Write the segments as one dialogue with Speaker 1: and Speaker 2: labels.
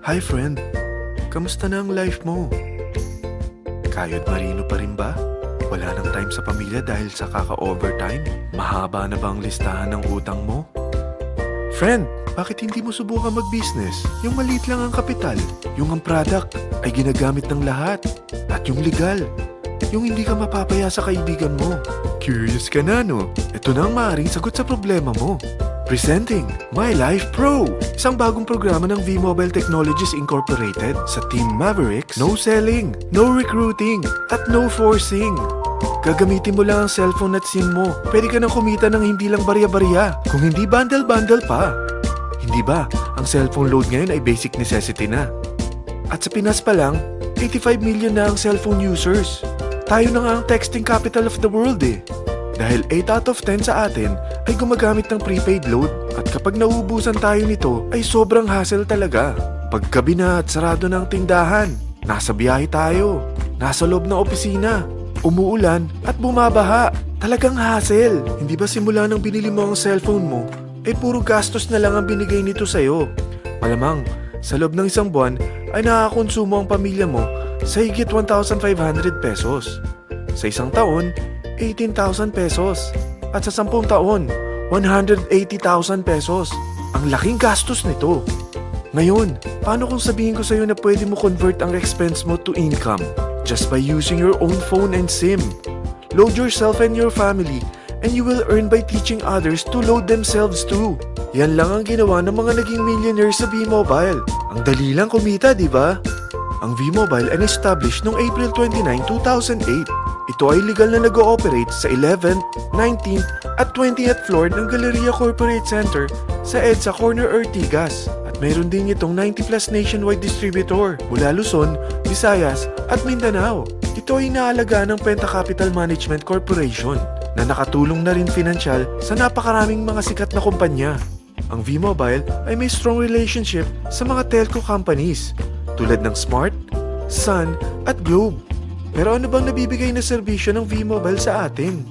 Speaker 1: Hi friend, kamusta na ang life mo? Kayod marino pa rin ba? Wala nang time sa pamilya dahil sa kaka-overtime? Mahaba na ba ang listahan ng utang mo? Friend, bakit hindi mo subukan mag-business? Yung maliit lang ang kapital, yung ang product ay ginagamit ng lahat, at yung legal, yung hindi ka mapapaya sa kaibigan mo. Curious ka na, no? Ito na ang maaaring sagot sa problema mo. Presenting My Life Pro, isang bagong programa ng V-Mobile Technologies Incorporated sa Team Mavericks. No selling, no recruiting, at no forcing. Gagamitin mo lang ang cellphone at SIM mo. Pwede ka nang kumita ng hindi lang barya-barya, kung hindi bundle-bundle pa. Hindi ba, ang cellphone load ngayon ay basic necessity na. At sa Pinas pa lang, 85 million na ang cellphone users. Tayo na nga ang texting capital of the world eh. Dahil 8 out of 10 sa atin ay gumagamit ng prepaid load at kapag nauubusan tayo nito ay sobrang hassle talaga. Paggabi na at sarado ng tindahan, nasa biyahe tayo, nasa loob ng opisina, umuulan at bumabaha. Talagang hassle. Hindi ba simula nang binili mo ang cellphone mo ay puro gastos na lang ang binigay nito sa'yo? Malamang sa loob ng isang buwan ay nakakakonsumo ang pamilya mo sa higit 1,500 pesos. Sa isang taon, 18,000 pesos. At sa 10 taon, 180,000 pesos. Ang laking gastos nito. Ngayon, paano kung sabihin ko sa'yo na pwede mo convert ang expense mo to income just by using your own phone and SIM? Load yourself and your family and you will earn by teaching others to load themselves too. Yan lang ang ginawa ng mga naging millionaires sa V-Mobile. Ang dali lang kumita, di ba? Ang V-Mobile ay established noong April 29, 2008. Ito ay legal na nag-ooperate sa 11th, 19th at 20th floor ng Galleria Corporate Center sa EDSA Corner Ortigas. At mayroon din itong 90 plus nationwide distributor mula Luzon, Visayas at Mindanao. Ito ay inaalagaan ng Penta Capital Management Corporation na nakatulong na rin pinansyal sa napakaraming mga sikat na kumpanya. Ang V-Mobile ay may strong relationship sa mga telco companies tulad ng Smart, Sun at Globe. Pero ano bang nabibigay na serbisyo ng V-Mobile sa atin?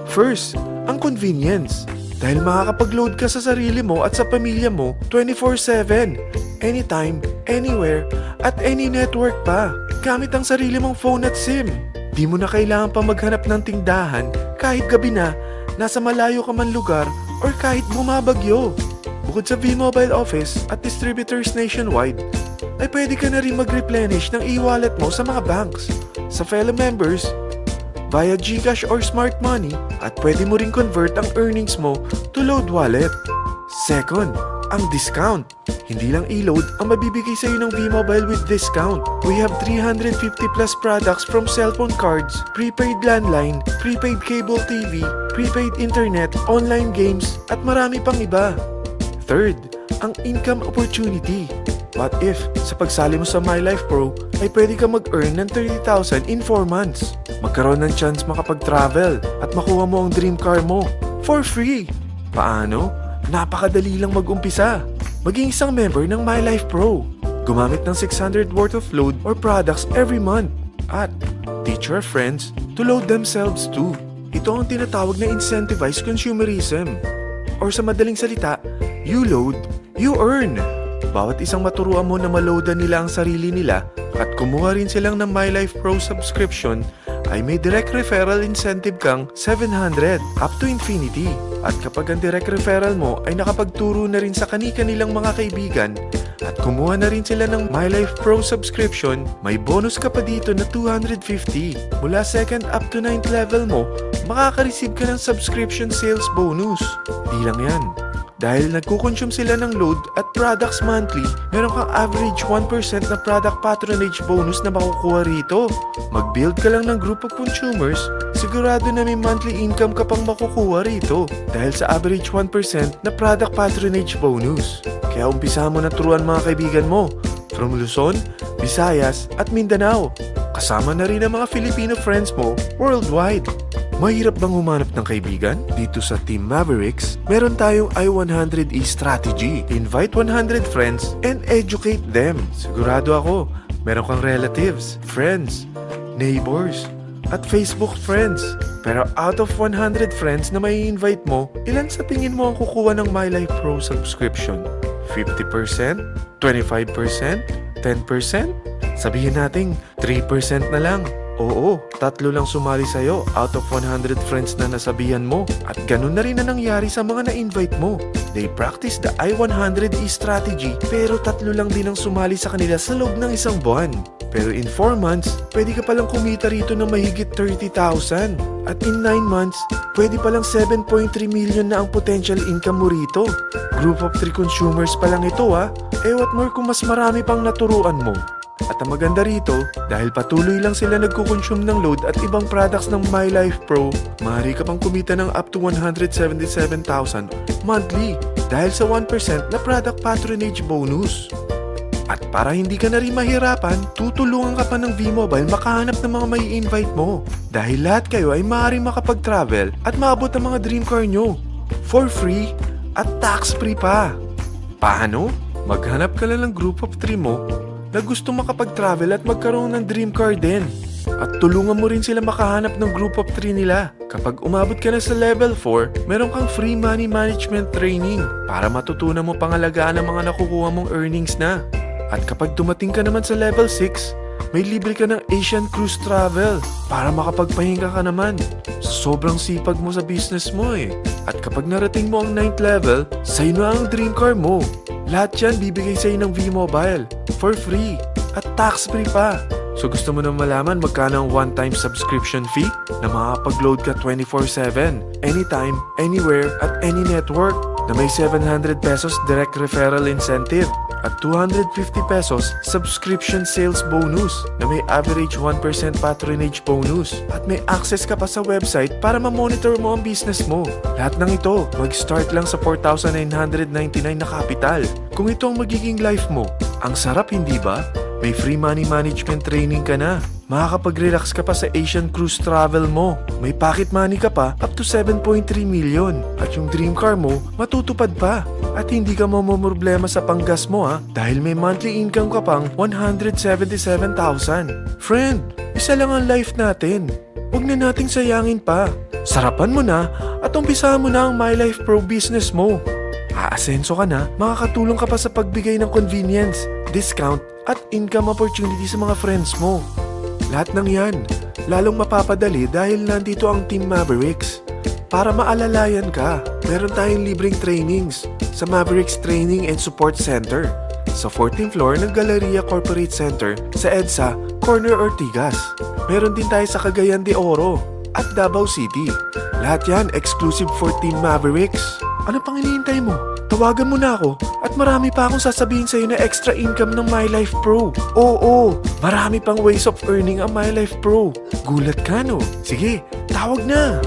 Speaker 1: First, ang convenience. Dahil makakapag-load ka sa sarili mo at sa pamilya mo 24/7, anytime, anywhere, at any network pa. Gamit ang sarili mong phone at SIM. Di mo na kailangan pa maghanap ng tindahan kahit gabi na, nasa malayo ka man lugar, or kahit bumabagyo. Bukod sa V-Mobile office at distributors nationwide, ay pwede ka na rin mag-replenish ng e-wallet mo sa mga banks, sa fellow members, via GCash or Smart Money, at pwede mo rin convert ang earnings mo to load wallet. Second, ang discount. Hindi lang e-load ang mabibigay sa iyo ng V-Mobile with discount. We have 350 plus products from cellphone cards, prepaid landline, prepaid cable TV, prepaid internet, online games, at marami pang iba. Third, ang income opportunity. What if, sa pagsali mo sa My Life Pro, ay pwede ka mag-earn ng 30,000 in 4 months? Magkaroon ng chance makapag-travel at makuha mo ang dream car mo for free. Paano? Napakadali lang mag-umpisa. Maging isang member ng My Life Pro. Gumamit ng 600 worth of load or products every month. At teach your friends to load themselves too. Ito ang tinatawag na incentivized consumerism. Or sa madaling salita, you load, you earn. Bawat isang maturuan mo na maloadan nila ang sarili nila at kumuha rin silang ng My Life Pro subscription ay may direct referral incentive kang 700 up to infinity. At kapag ang direct referral mo ay nakapagturo na rin sa kani-kanilang mga kaibigan at kumuha na rin sila ng My Life Pro subscription, may bonus ka pa dito na 250. Mula 2nd up to 9th level mo, makaka-receive ka ng subscription sales bonus. Di lang yan. Dahil nagkukonsume sila ng load at products monthly, meron kang average 1% na product patronage bonus na makukuha rito. Mag-build ka lang ng group of consumers, sigurado na may monthly income ka pang makukuha rito dahil sa average 1% na product patronage bonus. Kaya umpisa mo na turuan mga kaibigan mo from Luzon, Visayas at Mindanao. Kasama na rin ang mga Filipino friends mo worldwide. Mahirap bang humanap ng kaibigan? Dito sa Team Mavericks, meron tayong I100E strategy. Invite 100 friends and educate them. Sigurado ako, meron kang relatives, friends, neighbors, at Facebook friends. Pero out of 100 friends na may invite mo, ilan sa tingin mo ang kukuha ng My Life Pro subscription? 50%? 25%? 10%? Sabihin natin 3% na lang. Oo, 3 lang sumali sa'yo out of 100 friends na nasabihan mo. At ganun na rin na nangyari sa mga na-invite mo. They practice the I-100E strategy pero 3 lang din ang sumali sa kanila sa loob ng isang buwan. Pero in 4 months, pwede ka palang kumita rito ng mahigit 30,000. At in 9 months, pwede palang 7.3 million na ang potential income mo rito. Group of 3 consumers pa lang ito what more kung mas marami pang naturuan mo. At ang maganda rito, dahil patuloy lang sila nagkukonsume ng load at ibang products ng MyLife Pro, maaari ka pang kumita ng up to 177,000 monthly dahil sa 1% na product patronage bonus. At para hindi ka na rin mahirapan, tutulungan ka pa ng V-Mobile makahanap ng mga may invite mo. Dahil lahat kayo ay maaaring makapag-travel at maabot ang mga dream car nyo for free at tax-free pa. Paano? Maghanap ka lang ng group of 3 mo na gusto makapag-travel at magkaroon ng dream car din. At tulungan mo rin sila makahanap ng group of 3 nila. Kapag umabot ka na sa level 4, meron kang free money management training para matutunan mo pangalagaan ang mga nakukuha mong earnings na. At kapag dumating ka naman sa level 6, may libre ka ng Asian Cruise Travel para makapagpahinga ka naman. Sobrang sipag mo sa business mo At kapag narating mo ang 9th level, sa'yo na ang dream car mo. Lahat yan bibigay sa'yo ng V-Mobile for free at tax-free pa. So gusto mo na malaman magkano ang one-time subscription fee na makakapag-load ka 24/7, anytime, anywhere, at any network na may 700 pesos direct referral incentive at 250 pesos subscription sales bonus na may average 1% patronage bonus at may access ka pa sa website para ma-monitor mo ang business mo. Lahat ng ito, mag-start lang sa 4,999 na capital. Kung ito ang magiging life mo, ang sarap hindi ba? May free money management training ka na. Makakapag-relax ka pa sa Asian Cruise Travel mo. May pocket money ka pa up to 7.3 million. At yung dream car mo, matutupad pa. At hindi ka mamumroblema sa panggas mo dahil may monthly income ka pang 177,000. Friend, isa lang ang life natin. Huwag na nating sayangin pa. Sarapan mo na at umpisahan mo na ang MyLife Pro business mo. Aasenso ka na, makakatulong ka pa sa pagbigay ng convenience, discount, at income opportunity sa mga friends mo. Lahat ng yan, lalong mapapadali dahil nandito ang Team Mavericks. Para maalalayan ka, meron tayong libreng trainings sa Mavericks Training and Support Center sa 14th floor ng Galleria Corporate Center sa EDSA, Corner Ortigas. Meron din tayo sa Cagayan de Oro at Davao City. Lahat yan exclusive for Team Mavericks. Ano pang hinihintay mo? Tawagan mo na ako at marami pa akong sasabihin sa'yo na extra income ng MyLife Pro. Oo, marami pang ways of earning ang MyLife Pro. Gulat ka no? Sige, tawag na!